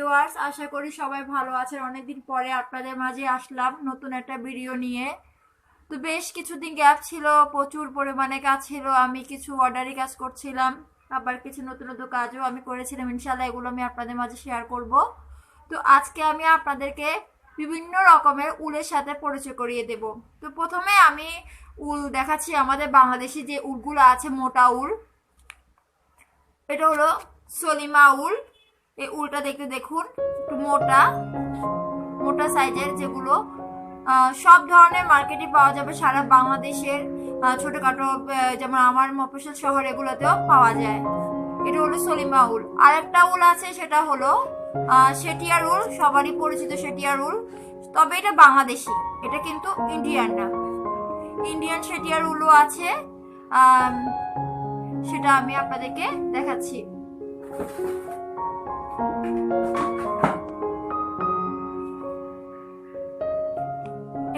Viewers, আশা করি সবাই ভালো আছেন। অনেকদিন পরে আপনাদের মাঝে আসলাম নতুন একটা ভিডিও নিয়ে। তো বেশ কিছুদিন গ্যাপ ছিল, প্রচুর পরিমাণে কাজ ছিল। আমি কিছু অর্ডারি কাজ করছিলাম, আবার কিছু নতুন নতুন কাজও আমি করেছিলাম। ইনশাল্লাহ এগুলো আমি আপনাদের মাঝে শেয়ার করব। তো আজকে আমি আপনাদেরকে বিভিন্ন রকমের উলের সাথে পরিচয় করিয়ে দেব। তো প্রথমে আমি উল দেখাচ্ছি। আমাদের বাংলাদেশি যে উলগুলো আছে, মোটা উল, এটা হলো সলিমা উল। এই উলটা দেখতে দেখুন, একটু মোটা মোটা সাইজের, যেগুলো সব ধরনের মার্কেটে পাওয়া যাবে সারা বাংলাদেশের। ছোটখাটো যেমন আমার মফস্বল শহর, এগুলোতেও পাওয়া যায়। এটা হলো সলিমা উল। আর একটা উল আছে, সেটা হলো সেটিয়ার উল, সবারই পরিচিত সেটিয়ার উল। তবে এটা বাংলাদেশি, এটা কিন্তু ইন্ডিয়ান না। ইন্ডিয়ান সেটিয়ার উলও আছে, সেটা আমি আপনাদেরকে দেখাচ্ছি।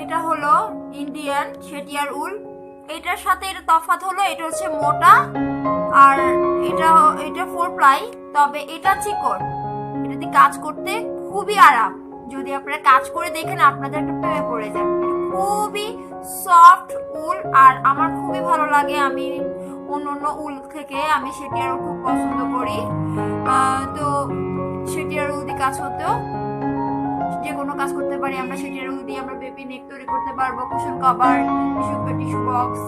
এটা হলো ইন্ডিয়ান সেটিয়ার উল। এটার সাথে এটা তফাৎ হলো, এটা হচ্ছে মোটা, আর এটা 4 প্লাই। তবে এটা চিকন, এটাতে কাজ করতে খুবই আরাম। যদি আপনারা কাজ করে দেখেন, আপনাদের একটা প্রেমে পড়ে যাবে। খুবই সফট উল, আর আমার খুবই ভালো লাগে। আমি অন্য উল থেকে আমি সেটিয়ার উল খুব পছন্দ করি। তো সেটিয়ার উল দিয়ে কাজ হতেও যে কোনো কাজ করতে পারি আমরা। সেটিয়ার উল দিয়ে আমরা বেবি নেক তৈরি করতে পারবো, cushion cover, tissue box,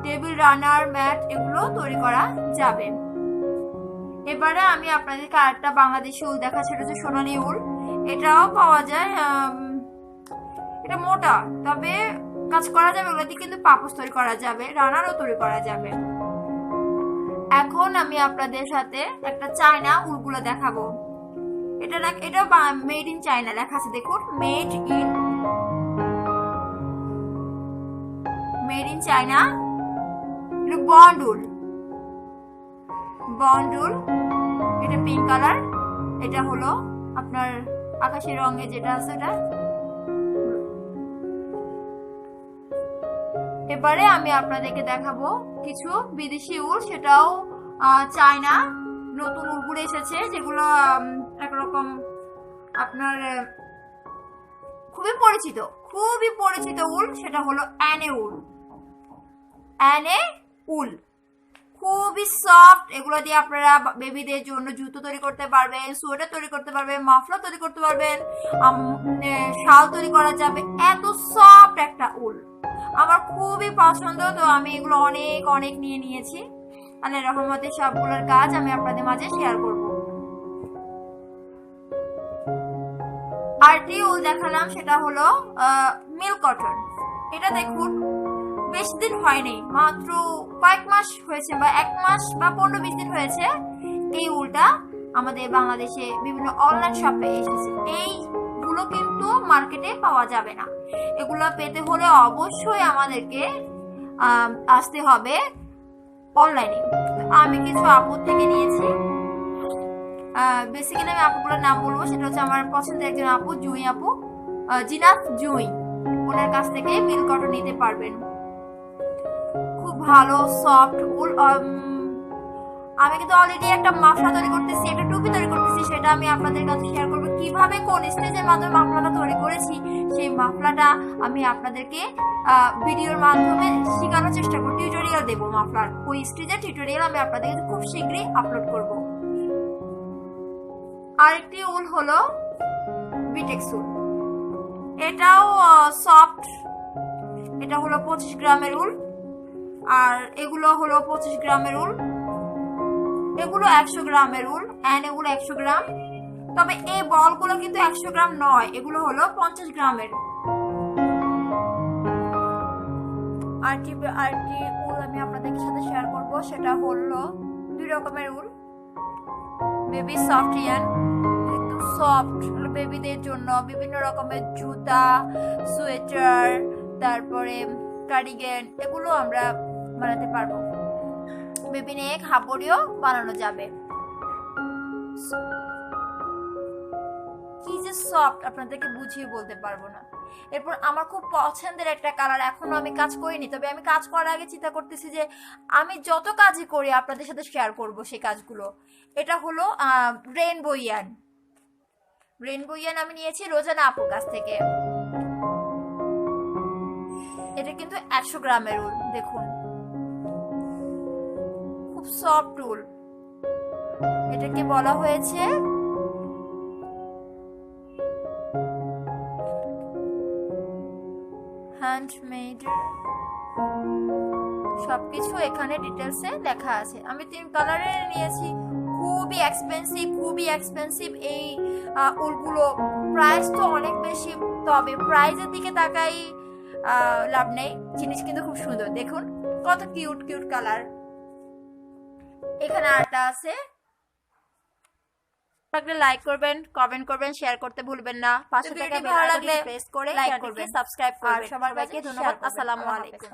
table runner, mat, এগুলো তৈরি করা যাবে। এবারে আমি আপনাদেরকে আরেকটা বাংলাদেশি উল দেখাচ্ছি। সেটা হচ্ছে সোনালী উল। এটাও পাওয়া যায়, এটা মোটা, তবে কাজ করা যাবে ওগুলো দিয়ে, কিন্তু পাপোশ তৈরি করা যাবে, রানারও তৈরি করা যাবে। এখন আমি আপনাদের সাথে একটা চায়না উলগুলো দেখাবো। এটা মেড ইন চায়না লেখা আছে, দেখুন, মেড ইন চায়না। বন্ড উল, এটা পিঙ্ক কালার। এটা হলো আপনার আকাশি রঙে যেটা আছে এটা। এবারে আমি আপনাদেরকে দেখাবো কিছু বিদেশি উল, সেটাও চায়না নতুন উলগুলো এসেছে, যেগুলো একরকম আপনার খুবই পরিচিত উল। সেটা হলো অ্যানে উল। খুবই সফট। এগুলো দিয়ে আপনারা বেবিদের জন্য জুতো তৈরি করতে পারবেন, সোয়েটার তৈরি করতে পারবেন, মাফলার তৈরি করতে পারবেন, শাল তৈরি করা যাবে। এত সফট একটা উল আমার খুবই পছন্দ। তো আমি এগুলো অনেক নিয়ে নিয়েছি। আল্লাহর রহমতে সবগুলোর কাজ আমি আপনাদের মাঝে শেয়ার করব। আরটি উল দেখালাম, সেটা হলো মিল্ক কটন। এটা দেখুন, বেশি দিন হয়নি, মাত্র কয়েক মাস হয়েছে, বা 1 মাস বা 15-20 দিন হয়েছে। এই উলটা আমাদের বাংলাদেশে বিভিন্ন অনলাইন শপে এসেছে। এইগুলো কিন্তু মার্কেটে পাওয়া যাবে না। এগুলো পেতে হলে অবশ্যই আমাদেরকে আসতে হবে অনলাইনে। আমি কিছু আপুর থেকে নিয়েছি। বেসিক্যালি আমি আপুগুলোর নাম বলবো। সেটা হচ্ছে আমার পছন্দের একজন আপু, জুঁই আপু, জিনাত জুঁই। ওনার কাছ থেকে মিল্ক কটন নিতে পারবেন। খুব ভালো সফট উল। আমি কিন্তু অলরেডি একটা মাফলা তৈরি করতেছি, একটা টুপি তৈরি করতেছি। সেটা আমি আপনাদের কাছে শেয়ার করবো, কিভাবে কোন স্টেজের মাধ্যমে মাফলাটা তৈরি করেছি। সেই মাফলাটা আমি আপনাদেরকে ভিডিওর মাধ্যমে শেখানোর চেষ্টা করব, টিউটোরিয়াল দেবো মাফলার। ওই স্টেজের টিউটোরিয়াল আমি আপনাদেরকে খুব শীঘ্রই আপলোড করব। আরেকটি উল হলো বিটেক্স উল। এটাও সফট। এটা হলো 25 গ্রামের উল, আর এগুলো হলো 25 গ্রামের উল। এগুলো 100 গ্রামের উল, এগুলো 100 গ্রাম। তবে এই বলগুলো কিন্তু 100 গ্রাম নয়, এগুলো হলো 50 গ্রামের। আরটি উল আমি আপনাদের সাথে শেয়ার করব। সেটা হলো 2 রকমের উল। বেবি সফট ইয়ান, একটু সফট, বেবিদের জন্য বিভিন্ন রকমের জুতা, সোয়েটার, তারপরে কার্ডিগান, এগুলো আমরা বানাতে পারবো। বেবি নেক, হাবড়িও বানানো যাবে। কি যে সফট, আপনাদেরকে বুঝিয়ে বলতে পারবো না। এরপর আমার খুব পছন্দের একটা কালার, এখনো আমি কাজ করিনি, তবে আমি কাজ করার আগে চিন্তা করতেছি যে আমি যত কাজই করি আপনাদের সাথে শেয়ার করব সেই কাজগুলো। এটা হলো রেইনবো ইয়ান। রেইনবো ইয়ান আমি নিয়েছি রোজানা আপুর কাছ থেকে। এটা কিন্তু 100 গ্রামের উল, দেখুন খুব সফট উল। এটাকে বলা হয়েছে হ্যান্ডমেড। সবকিছু এখানে ডিটেলসে লেখা আছে। আমি 3 কালারের নিয়েছি। খুবই এক্সপেন্সিভ এই উলগুলো। প্রাইস তো অনেক বেশি, তবে প্রাইসের দিকে তাকাই লাভ নেই। জিনিস কিন্তু খুব সুন্দর, দেখুন কত কিউট কালার। এখানে আরেকটা আছে। লাইক করবেন, কমেন্ট করবেন, শেয়ার করতে ভুলবেন না। পাশে থেকে ভালো লাগলে প্রেস করে লাইক করবেন, সাবস্ক্রাইব করবেন। সবার বাইকে ধন্যবাদ। আসসালামু আলাইকুম।